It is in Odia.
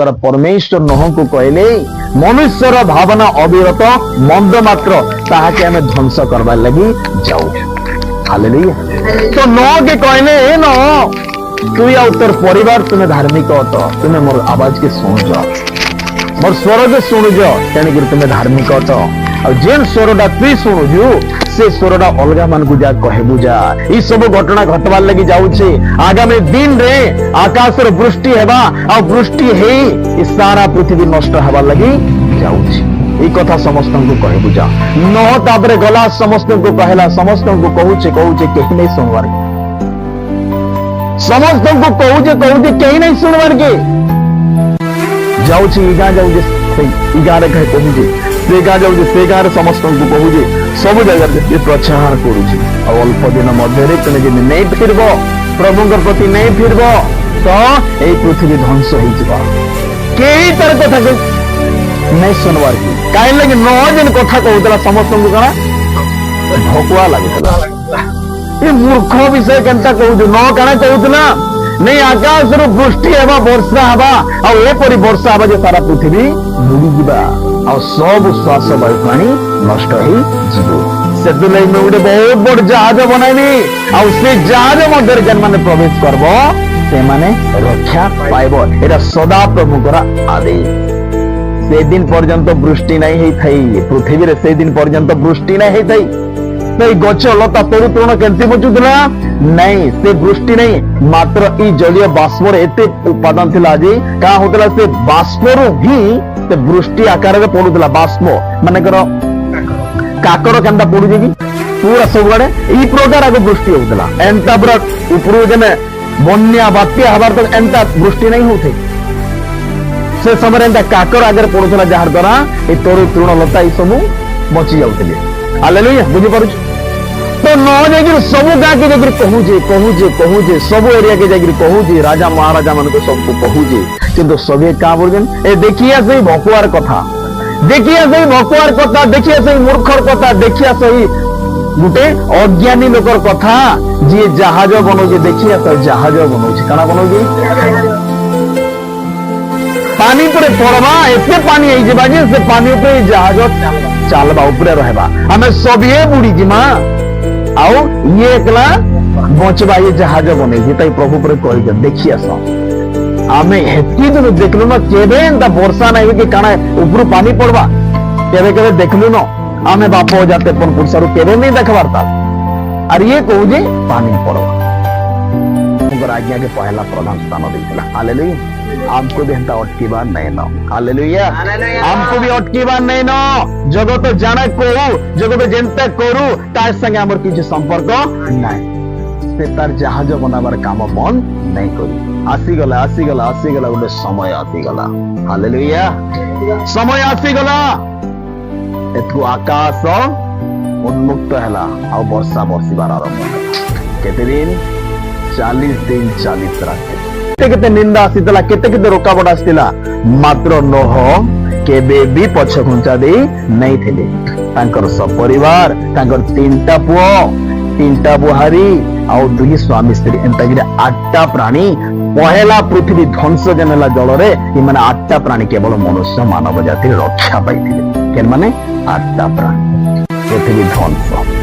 ଦ୍ୱାରା ପରମେଶ୍ୱର ନୋହଙ୍କୁ କହିଲେ ମନୁଷ୍ୟର ଭାବନା ଅବିରତ ମନ୍ଦ ମାତ୍ର ତାହାକେ ଆମେ ଧ୍ୱଂସ କରବାର ଲାଗି ଯାଉଛୁ। ହାଲେଲୁୟା। ତ ନୋହକେ କହିଲେ ଏ ନୋହ তুই ଆଉ ତୋର ପରିବାର ତୁମେ ଧାର୍ମିକ ଅଟ, ତୁମେ ମୋର ଆବାଜ କେ ଶୁଣୁଛ, ମୋର ସ୍ୱରକେ ଶୁଣୁଛ, ତେଣିକରି ତୁମେ ଧାର୍ମିକ ଅଟ। ଆଉ ଯେନ୍ ସ୍ୱରଟା ତୁଇ ଶୁଣୁଛୁ ସେ ସ୍ୱରଟା ଅଲଗା ମାନଙ୍କୁ ଯା କହିବୁ ଯା। ଏଇ ସବୁ ଘଟଣା ଘଟବାର ଲାଗି ଯାଉଛି। ଆଗାମୀ ଦିନରେ ଆକାଶର ବୃଷ୍ଟି ହେବା ଆଉ ବୃଷ୍ଟି ହେଇ ଏ ସାରା ପୃଥିବୀ ନଷ୍ଟ ହେବାର ଲାଗି ଯାଉଛି। এই কথা ସମସ୍ତଙ୍କୁ କହିବୁ ଯା। ନୋହ ତାପରେ ଗଲା ସମସ୍ତଙ୍କୁ କହିଲା, ସମସ୍ତଙ୍କୁ କହୁଛେ କେହି ନେଇ ଶୁଣବାର, ସମସ୍ତଙ୍କୁ କହୁଛେ କେହି ନାଇଁ ଶୁଣବାର କେ ଯାଉଛି। ଇ ଗାଁ ଯାଉଛି, ଇ ଗାଁରେ କହୁଛି, ସେ ଗାଁ ଯାଉଛି, ସେ ଗାଁରେ ସମସ୍ତଙ୍କୁ କହୁଛି, ସବୁ ଜାଗାରେ ସେ ପ୍ରଚାର କରୁଛି। ଆଉ ଅଳ୍ପ ଦିନ ମଧ୍ୟରେ ତୁମେ ଯଦି ନେଇ ଫିରବ, ପ୍ରଭୁଙ୍କ ପ୍ରତି ନେଇ ଫିରବ, ତ ଏଇ ପୃଥିବୀ ଧ୍ୱଂସ ହେଇଯିବ। କେହି ତାର କଥାକୁ ନାଇଁ ଶୁଣବାର କି କାହିଁ ଲାଗି ନୋହ ଯେନ୍ କଥା କହୁଥିଲା ସମସ୍ତଙ୍କୁ କଣ ଭକୁଆ ଲାଗୁଥିଲା। ଏ ମୂର୍ଖ ବିଷୟ କେନ୍ତା କହୁଛୁ। ନୋହ କାଣା କହୁଥିଲା, ନାଇଁ ଆକାଶରୁ ବୃଷ୍ଟି ହେବା, ବର୍ଷା ହେବା, ଆଉ ଏପରି ବର୍ଷା ହେବା ଯେ ସାରା ପୃଥିବୀ ବୁଡିଯିବା ଆଉ ସବୁ ଶ୍ୱାସ ବାୟୁ ପ୍ରାଣୀ ନଷ୍ଟ ହେଇଯିବ। ସେଥିଲାଗି ମୁଁ ଗୋଟେ ବହୁତ ବଡ ଜାହାଜ ବନାଇବି ଆଉ ସେ ଜାହାଜ ମଧ୍ୟରେ ଯେମାନେ ପ୍ରବେଶ କରବ ସେମାନେ ରକ୍ଷା ପାଇବ। ଏଇଟା ସଦା ପ୍ରଭୁଙ୍କର ଆଦେଶ। ସେଦିନ ପର୍ଯ୍ୟନ୍ତ ବୃଷ୍ଟି ନାହିଁ ହେଇଥାଇ ପୃଥିବୀରେ, ସେଦିନ ପର୍ଯ୍ୟନ୍ତ ବୃଷ୍ଟି ନାହିଁ ହେଇଥାଇ এই গছ লতা তরু তৃণ কেমতি বଞ୍ଚুଥିଲା ନାଇଁ, ସେ ବୃଷ୍ଟି ନାହିଁ, ମାତ୍ର ଏଇ ଜଳୀୟ ବାଷ୍ପର ଏତେ ଉପାଦାନ ଥିଲା ଯେ କାଁ ହଉଥିଲା, ସେ ବାଷ୍ପରୁ ହିଁ ସେ ବୃଷ୍ଟି ଆକାରରେ ପଡୁଥିଲା। ବାଷ୍ପ ମାନେକର କାକର କେନ୍ତା ପଡୁଛି କି ପୁରା ସବୁଆଡେ ଏଇ ପ୍ରକାର ଆଗ ବୃଷ୍ଟି ହଉଥିଲା। ଏନ୍ତା ପୁରା ଉପରୁ ଯେନେ ବନ୍ୟା ବାତ୍ୟା ହବାର ତ ଏନ୍ତା ବୃଷ୍ଟି ନାହିଁ ହଉଥାଏ। ସେ ସମୟରେ ଏନ୍ତା କାକର ଆଗରେ ପଡୁଥିଲା, ଯାହାର ଦ୍ୱାରା ଏଇ ତରୁ ତୃଣ ଲତା ଏଇ ସବୁ ବଞ୍ଚି ଯାଉଥିଲେ। ହାଲେଲୁୟା। ବୁଝିପାରୁଛୁ? ତ ନୋହ ଯାଇକିରି ସବୁ ଗାଁକେ ଯାଇକିରି କହୁଛେ, ସବୁ ଏରିଆକେ ଯାଇକିରି କହୁଛେ, ରାଜା ମହାରାଜା ମାନଙ୍କୁ ସବୁକୁ କହୁଛେ, କିନ୍ତୁ ସବେ କାଁ ବୋଲୁଛନ୍, ଏ ଦେଖିଆ ସେଇ ଭକୁଆର କଥା, ଦେଖିଆ ସେଇ ଭକୁଆର କଥା, ଦେଖିଆ ସେଇ ମୂର୍ଖର କଥା, ଦେଖିଆ ସେଇ ଗୋଟେ ଅଜ୍ଞାନୀ ଲୋକର କଥା ଯିଏ ଜାହାଜ ବନଉଛି। ଦେଖିଆ ସେ ଜାହାଜ ବନଉଛି, କାଣା ବନଉଛି, ପାନି ଉପରେ ପଡବା, ଏତେ ପାନି ହେଇଯିବା ଯେ ସେ ପାନି ଉପରେ ଜାହାଜ ଚାଲବା, ଉପରେ ରହିବା, ଆମେ ସଭିଏ ବୁଡିଯିମା ଆଉ ଇଏ ଏକଲା ବଞ୍ଚବା। ଇଏ ଜାହାଜ ବନେଇଛି ତାଇ ପ୍ରଭୁ ପରେ କହିଛେ, ଦେଖି ଆସ। ଆମେ ହେତି ଦିନ ଦେଖିଲୁ ন କେବେ ଏନ୍ତା ବର୍ଷା ନାଇଁ କି କାଣା ଉପରୁ ପାନି ପଡବା, କେବେ ଦେଖିଲୁ ন ଆମେ ବାପ ଯାତେ ପନ ପୁରୁଷରୁ କେବେ नहीं देखबार ता। और ये कहुजे पानी पड़वा आज्ञा के पहला प्रधान स्थान देला। हालेलुया। हमको भी एंता अटकीबार नहीं न। हालेलुया। हमको भी अटकीबार नहीं न। जगत जाने कहू, जगत जेंता करू तार संगे हमर किछि संपर्क नहीं। से तार जहाज बनाबार काम बंद नहीं करी। आसीगला गोटे समय आसीगला। हालेलुया। समय आसीगला, एतु आकाश उन्मुक्त हैला आ वर्षा बरसिबार आरंभ होला। केते दिन, 40 दिन 40 रात। केते निंदा आसीतला, केते रोकावट आसीतला, मात्र नोह केबे भी पछ घुंचा दे नहीं थिले। तांकर सपरिवार, तांकर 3टा पुओ, 3टा बुहारी आउ 2 स्वामी स्त्री, एंता गिरे 8टा प्राणी। पहला पृथ्वी ध्वंस जनला जलरे इ माने 8टा प्राणी केवल मनुष्य मानव जाति रक्षा पाइथिले। के माने 8टा प्राणी पृथ्वी ध्वंस।